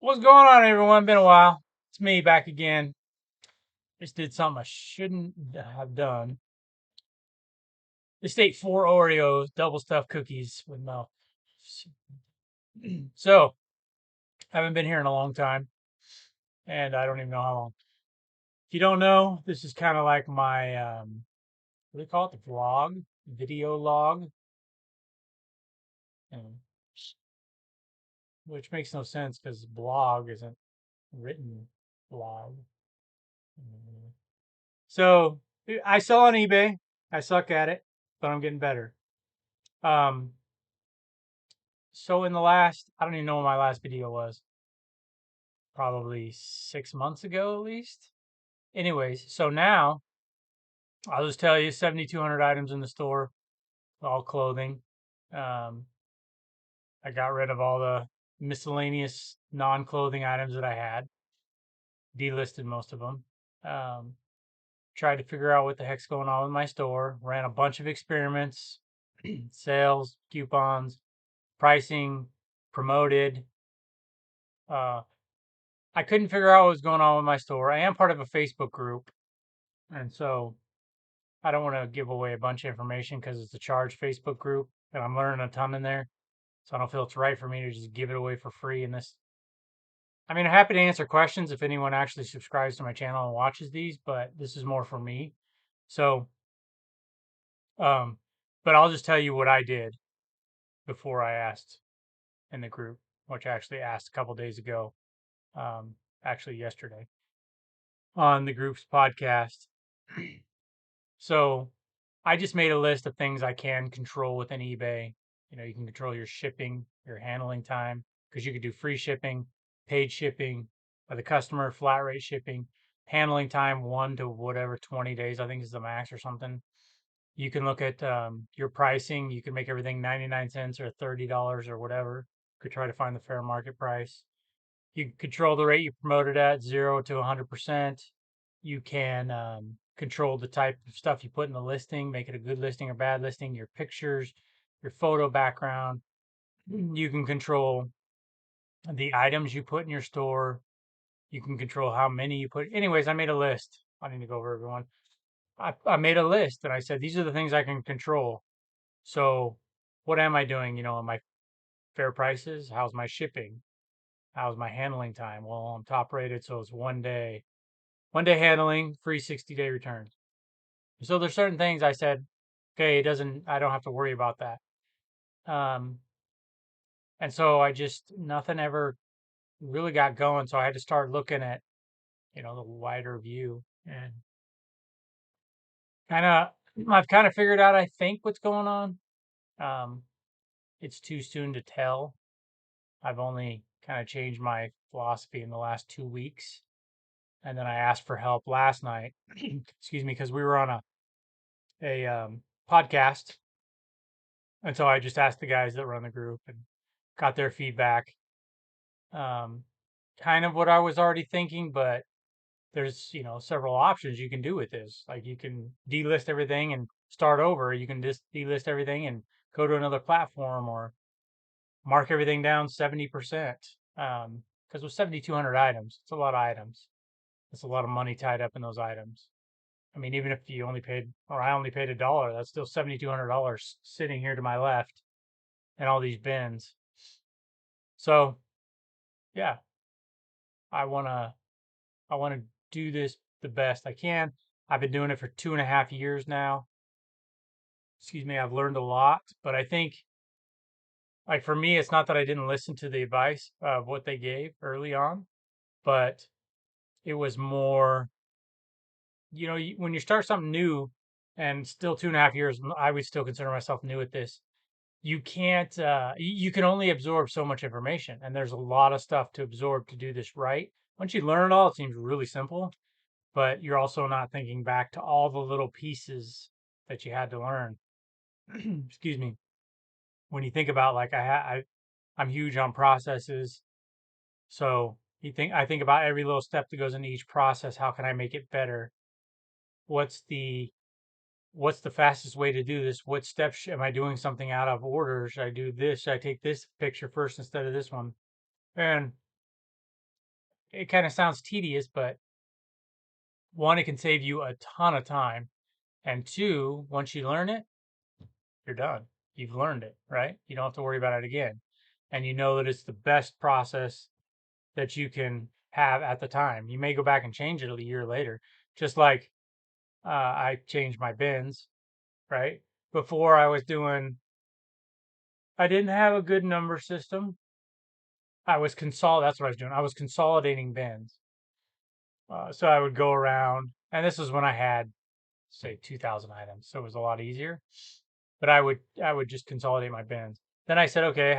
What's going on, everyone? Been a while. It's me back again. Just did something I shouldn't have done. Just ate 4 Oreos, double stuffed cookies with milk. So, haven't been here in a long time, and I don't even know how long. If you don't know, this is kind of like my, what do you call it? The vlog, video log, um, which makes no sense because blog isn't written blog. So, I sell on eBay. I suck at it, but I'm getting better. Um, so in the last, I don't even know what my last video was, probably 6 months ago at least. Anyways, so now I'll just tell you 7,200 items in the store, all clothing. Um, I got rid of all the miscellaneous non-clothing items that I had, delisted most of them. Um, Tried to figure out what the heck's going on with my store, ran a bunch of experiments, sales, coupons, pricing, promoted. Uh, I couldn't figure out what was going on with my store. I am part of a Facebook group, and so I don't want to give away a bunch of information because it's a charged Facebook group, and I'm learning a ton in there. So I don't feel it's right for me to just give it away for free in this. I mean, I'm happy to answer questions if anyone actually subscribes to my channel and watches these, but this is more for me. So, um, but I'll just tell you what I did before I asked in the group, which I actually asked a couple days ago, actually yesterday on the group's podcast. So I just made a list of things I can control within eBay. You know, you can control your shipping, your handling time, because you could do free shipping, paid shipping, by the customer, flat rate shipping, handling time 1 to whatever 20 days, I think is the max or something. You can look at your pricing. You can make everything 99 cents or $30 or whatever. You could try to find the fair market price. You can control the rate you promote it at, 0 to 100%. You can control the type of stuff you put in the listing, make it a good listing or bad listing, your pictures, your photo background. You can control the items you put in your store. You can control how many you put. Anyways, I made a list. I need to go over everyone. I made a list and I said, these are the things I can control. So what am I doing? You know, am I fair prices? How's my shipping? How's my handling time? Well, I'm top rated, so it's 1 day. 1 day handling, free 60-day returns. So there's certain things I said, okay, I don't have to worry about that. Um, and so I just, nothing ever really got going. So I had to start looking at, the wider view and kind of, I've kind of figured out, I think, what's going on. Um, it's too soon to tell. I've only kind of changed my philosophy in the last 2 weeks. And then I asked for help last night, excuse me, because we were on a podcast. And so I just asked the guys that run the group and got their feedback. Um, Kind of what I was already thinking, but there's, several options you can do with this. Like you can delist everything and start over. You can just delist everything and go to another platform or mark everything down 70%. Because with 7,200 items, it's a lot of items. It's a lot of money tied up in those items. I mean, even if you only paid, or I only paid $1, that's still $7,200 sitting here to my left in all these bins. So yeah, I wanna I wanna do this the best I can. I've been doing it for 2.5 years now. Excuse me, I've learned a lot, but I think like for me, it's not that I didn't listen to the advice of what they gave early on, but it was more, when you start something new and still 2.5 years, I would still consider myself new at this. You can't you can only absorb so much information, and there's a lot of stuff to absorb to do this right. Once you learn it all, it seems really simple, but you're also not thinking back to all the little pieces that you had to learn. Excuse me. When you think about like I'm huge on processes, so I think about every little step that goes into each process. How can I make it better? What's the what's the fastest way to do this? What steps am I doing something out of order? Should I do this? Should I take this picture first instead of this one? And it kind of sounds tedious, but one, it can save you a ton of time. And two, once you learn it, you're done. You've learned it, right? You don't have to worry about it again. And you know that it's the best process that you can have at the time. You may go back and change it a year later, just like I changed my bins, right? Before I didn't have a good number system. That's what I was doing. I was consolidating bins. So I would go around, and this was when I had, say, 2,000 items, so it was a lot easier. But I would just consolidate my bins. Then I said, okay,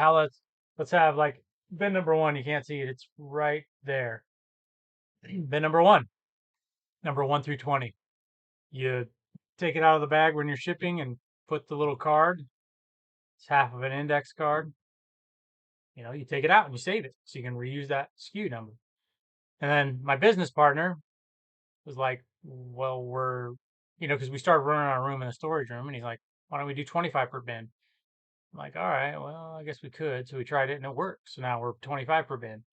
let's have like bin number one. You can't see it; it's right there. Bin number one through 20. You take it out of the bag when you're shipping and put the little card. It's half of an index card. You take it out and you save it so you can reuse that SKU number. And then my business partner was like, well, because we started running our room in the storage room, and he's like, why don't we do 25 per bin? I'm like, all right, well, I guess we could. So we tried it and it worked. So now we're 25 per bin.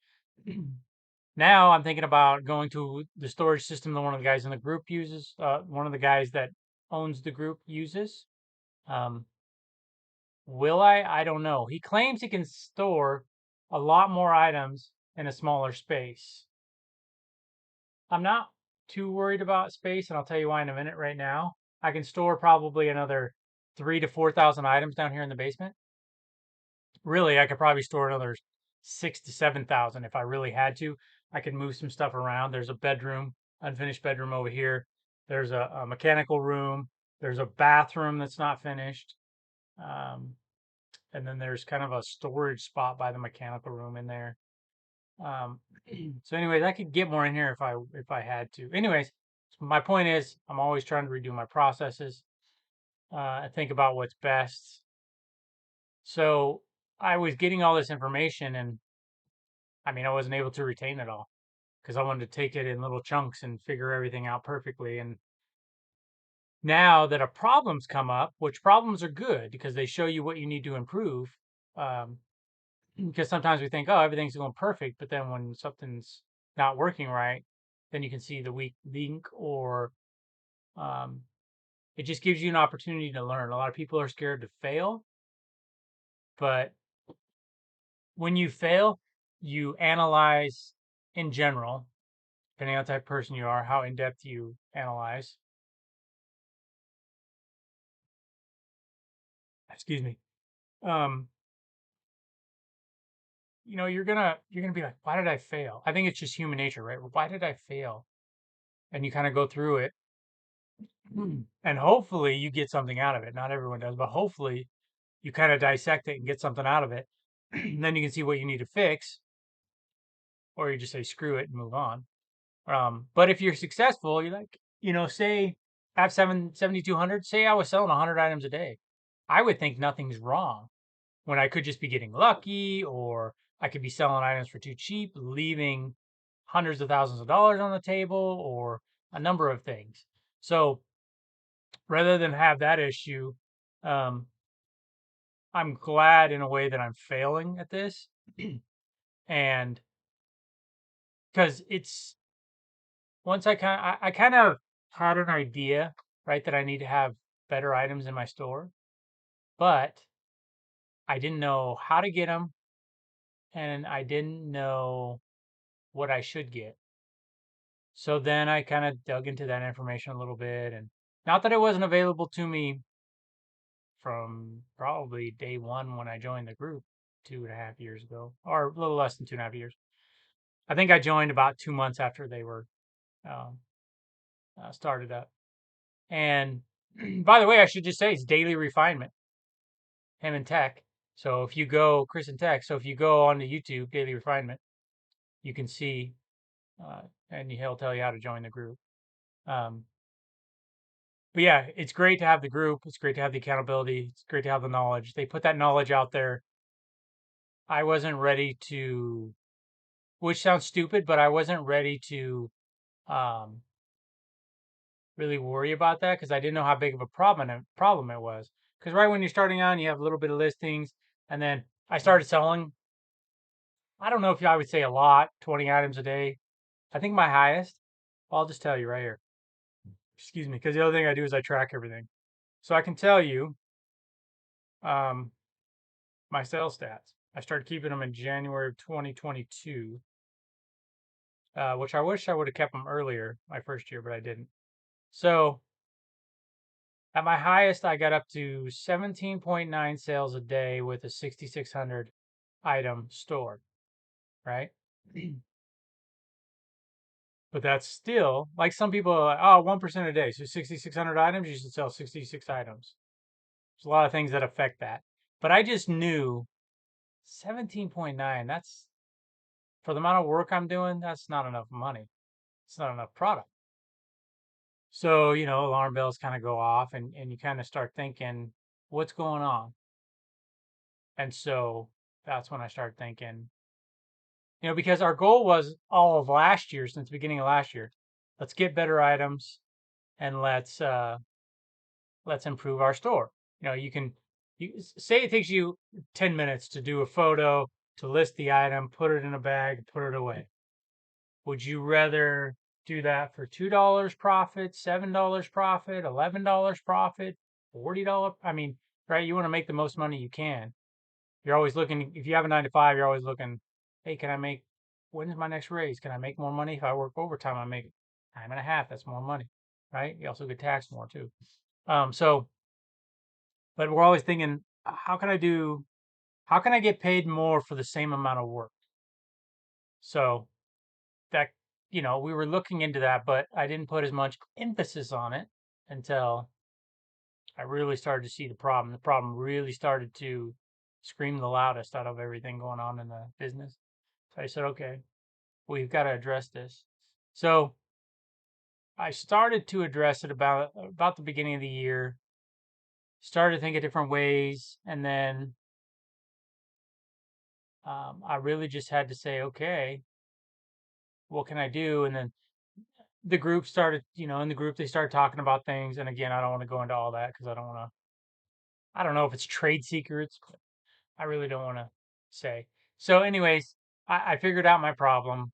Now I'm thinking about going to the storage system that one of the guys in the group uses, one of the guys that owns the group uses. Um, will I? I don't know. He claims he can store a lot more items in a smaller space. I'm not too worried about space, and I'll tell you why in a minute right now. I can store probably another 3 to 4,000 items down here in the basement. Really, I could probably store another 6 to 7,000 if I really had to. I could move some stuff around. There's a bedroom, unfinished bedroom over here. There's a mechanical room. There's a bathroom that's not finished. Um, and then there's kind of a storage spot by the mechanical room in there. Um, so anyways, I could get more in here if I had to. Anyways, my point is I'm always trying to redo my processes, and think about what's best. So I was getting all this information, and I mean, I wasn't able to retain it all because I wanted to take it in little chunks and figure everything out perfectly. And now that a problem's come up, which problems are good because they show you what you need to improve. Um, because sometimes we think, oh, everything's going perfect, but then when something's not working right, then you can see the weak link, or um, it just gives you an opportunity to learn. A lot of people are scared to fail, but when you fail, you analyze in general, depending on the type of person you are, how in depth you analyze. Excuse me. Um, you're gonna be like, why did I fail? I think it's just human nature, right? Why did I fail? And you kind of go through it. And hopefully you get something out of it. Not everyone does, but hopefully you kind of dissect it and get something out of it. Then you can see what you need to fix, or you just say screw it and move on. But if you're successful, you're like, say I have 7,200. Say I was selling 100 items a day, I would think nothing's wrong when I could just be getting lucky, or I could be selling items for too cheap, leaving hundreds of thousands of dollars on the table, or a number of things. So rather than have that issue, um, I'm glad in a way that I'm failing at this. And because it's once I kind of had an idea, right, that I need to have better items in my store, but I didn't know how to get them, and I didn't know what I should get. So then I kind of dug into that information a little bit, and not that it wasn't available to me from probably day one when I joined the group 2.5 years ago, or a little less than 2.5 years. I think I joined about 2 months after they were um, started up. And by the way, I should just say it's daily refinement, him and tech. So if you go, Chris and tech, so if you go onto YouTube, daily refinement, you can see, uh, and he'll tell you how to join the group. Um, but yeah, it's great to have the group. It's great to have the accountability. It's great to have the knowledge. They put that knowledge out there. I wasn't ready to, which sounds stupid, but I wasn't ready to um, really worry about that because I didn't know how big of a problem it was. Because right when you're starting on, you have a little bit of listings, and then I started selling. I don't know if I would say a lot, 20 items a day, I think my highest, I'll just tell you right here. Excuse me, because the other thing I do is I track everything. So I can tell you um, my sales stats. I started keeping them in January of 2022, which I wish I would have kept them earlier, my first year, but I didn't. So at my highest, I got up to 17.9 sales a day with a 6,600 item store, right? But that's still like some people are like, oh, 1% a day. So 6,600 items, you should sell 66 items. There's a lot of things that affect that. But I just knew 17.9, that's for the amount of work I'm doing, that's not enough money. It's not enough product. So, alarm bells kind of go off and you kind of start thinking, what's going on? And so that's when I started thinking, because our goal was all of last year, since the beginning of last year, let's get better items and let's improve our store. You say it takes you 10 minutes to do a photo, to list the item, put it in a bag, put it away. Would you rather do that for $2 profit, $7 profit, $11 profit, $40? I mean, right? You want to make the most money you can. You're always looking, if you have a 9 to 5, you're always looking, hey, when's my next raise? Can I make more money? If I work overtime, I make time and a half. That's more money, right? You also get taxed more too. So, but we're always thinking, how can I get paid more for the same amount of work? So that, we were looking into that, but I didn't put as much emphasis on it until I really started to see the problem. The problem really started to scream the loudest out of everything going on in the business. So I said, okay, we've got to address this. So I started to address it about the beginning of the year, started to think of different ways, and then I really just had to say, okay, what can I do? And then the group started, in the group they started talking about things. And again, I don't want to go into all that because I don't know if it's trade secrets, but I really don't want to say. So, anyways, I figured out my problem.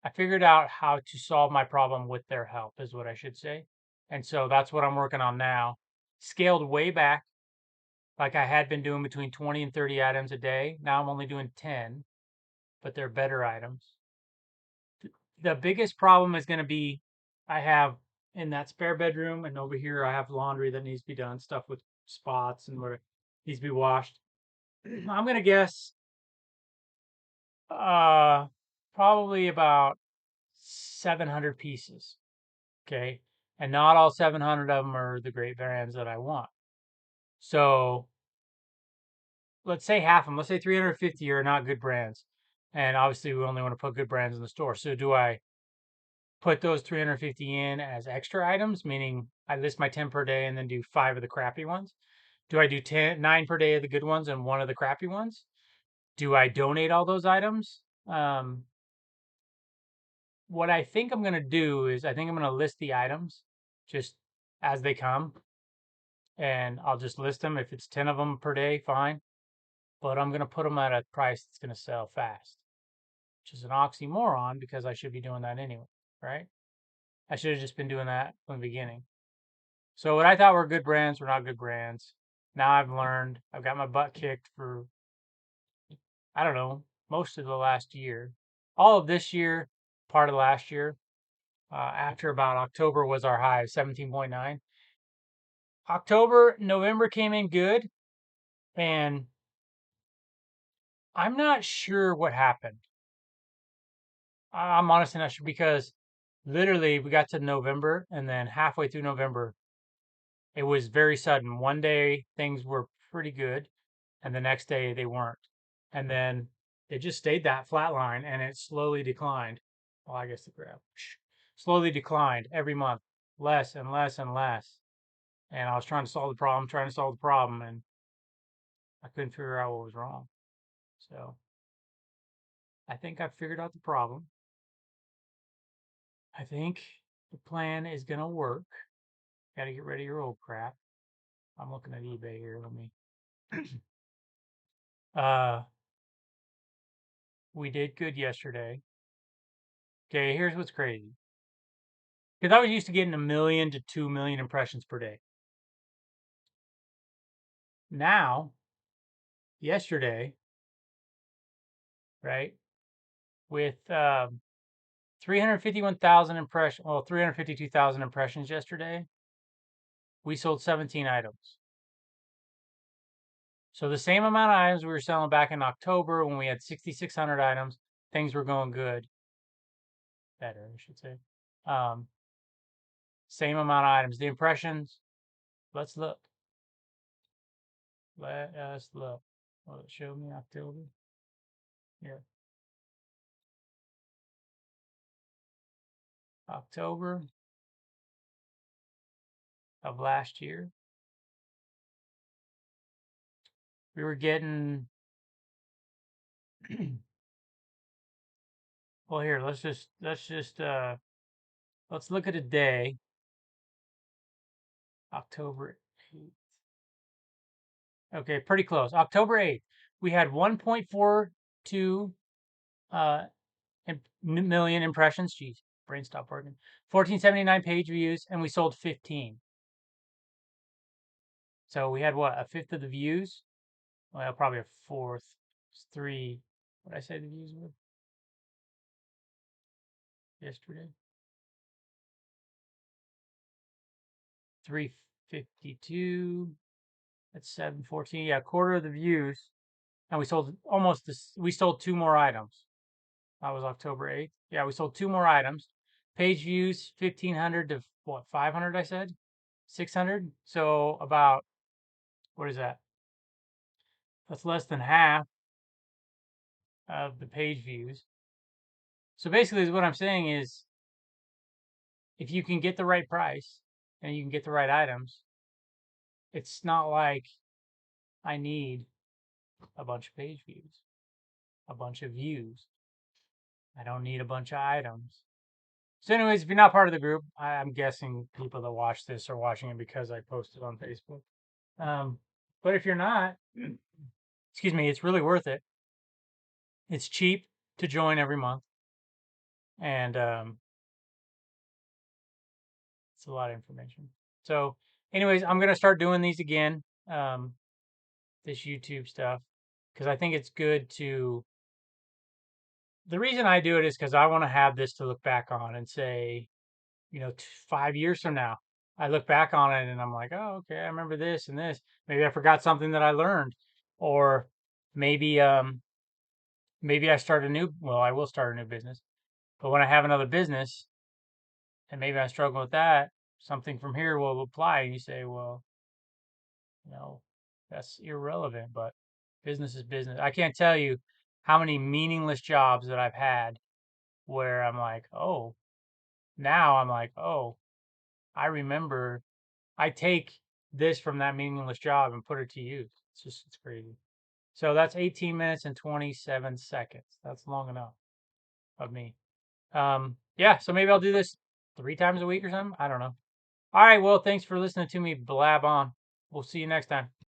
I figured out how to solve my problem with their help, is what I should say. And so that's what I'm working on now. Scaled way back, like I had been doing between 20 and 30 items a day. Now I'm only doing 10, but they're better items. The biggest problem is going to be I have in that spare bedroom and over here I have laundry that needs to be done, stuff with spots and where it needs to be washed. I'm going to guess uh probably about 700 pieces. Okay. And not all 700 of them are the great brands that I want. So let's say half of them, let's say 350 are not good brands. And obviously we only want to put good brands in the store. So do I put those 350 in as extra items, meaning I list my 10 per day and then do 5 of the crappy ones? Do I do 9 per day of the good ones and 1 of the crappy ones? Do I donate all those items? What I think I'm going to do is I think I'm going to list the items just as they come, and I'll just list them. If it's 10 of them per day, fine. But I'm going to put them at a price that's going to sell fast, which is an oxymoron because I should be doing that anyway, right? I should have just been doing that from the beginning. So what I thought were good brands were not good brands. Now I've learned. I've got my butt kicked for, I don't know, most of the last year. All of this year, part of last year. After about October was our high, 17.9. November came in good, and I'm not sure what happened. I'm honestly not sure because literally we got to November, and then halfway through November, it was very sudden. One day things were pretty good, and the next day they weren't. And then it just stayed that flat line and it slowly declined. Well, I guess the graph slowly declined every month, less and less and less. And I was trying to solve the problem, and I couldn't figure out what was wrong. So I think I figured out the problem. I think the plan is going to work. Got to get rid of your old crap. I'm looking at eBay here. Let me. Uh, we did good yesterday. Okay, here's what's crazy. Because I was used to getting 1 million to 2 million impressions per day. Now, yesterday, right, with 351,000 impressions, well, 352,000 impressions yesterday, we sold 17 items. So the same amount of items we were selling back in October when we had 6,600 items, things were going good. Better, I should say. Um, Same amount of items. The impressions, let's look. Let us look. Will it show me October? Here. October of last year. We were getting well here, let's look at a day. October 8th. Okay, pretty close. October 8th. We had 1.42 uh million impressions. Jeez, brain stopped working. 1479 page views, and we sold 15. So we had what, a fifth of the views? Well, probably a fourth. It's three. What did I say the views were yesterday? 352. That's 714. Yeah, a quarter of the views. And we sold almost this. We sold two more items. That was October 8th. Yeah, we sold two more items. Page views 1,500 to what, 500, I said? 600. So about, what is that? That's less than half of the page views. So basically, what I'm saying is if you can get the right price and you can get the right items, it's not like I need a bunch of page views, a bunch of views. I don't need a bunch of items. So, anyways, if you're not part of the group, I'm guessing people that watch this are watching it because I posted on Facebook. But if you're not, excuse me, it's really worth it. It's cheap to join every month, and it's a lot of information. So, anyways, I'm gonna start doing these again, this YouTube stuff, because I think it's good to. The reason I do it is because I want to have this to look back on and say, 5 years from now, I look back on it and I'm like, oh, okay, I remember this and this. Maybe I forgot something that I learned, or maybe maybe I start a new. Well, I will start a new business, but when I have another business and maybe I struggle with that, something from here will apply. And you say, well, you know, that's irrelevant, but business is business. I can't tell you how many meaningless jobs that I've had where I'm like, oh, now I'm like, oh, I remember I take this from that meaningless job and put it to use. It's crazy. So that's 18 minutes and 27 seconds. That's long enough of me. Yeah, so maybe I'll do this 3 times a week or something. I don't know. All right, well, thanks for listening to me blab on. We'll see you next time.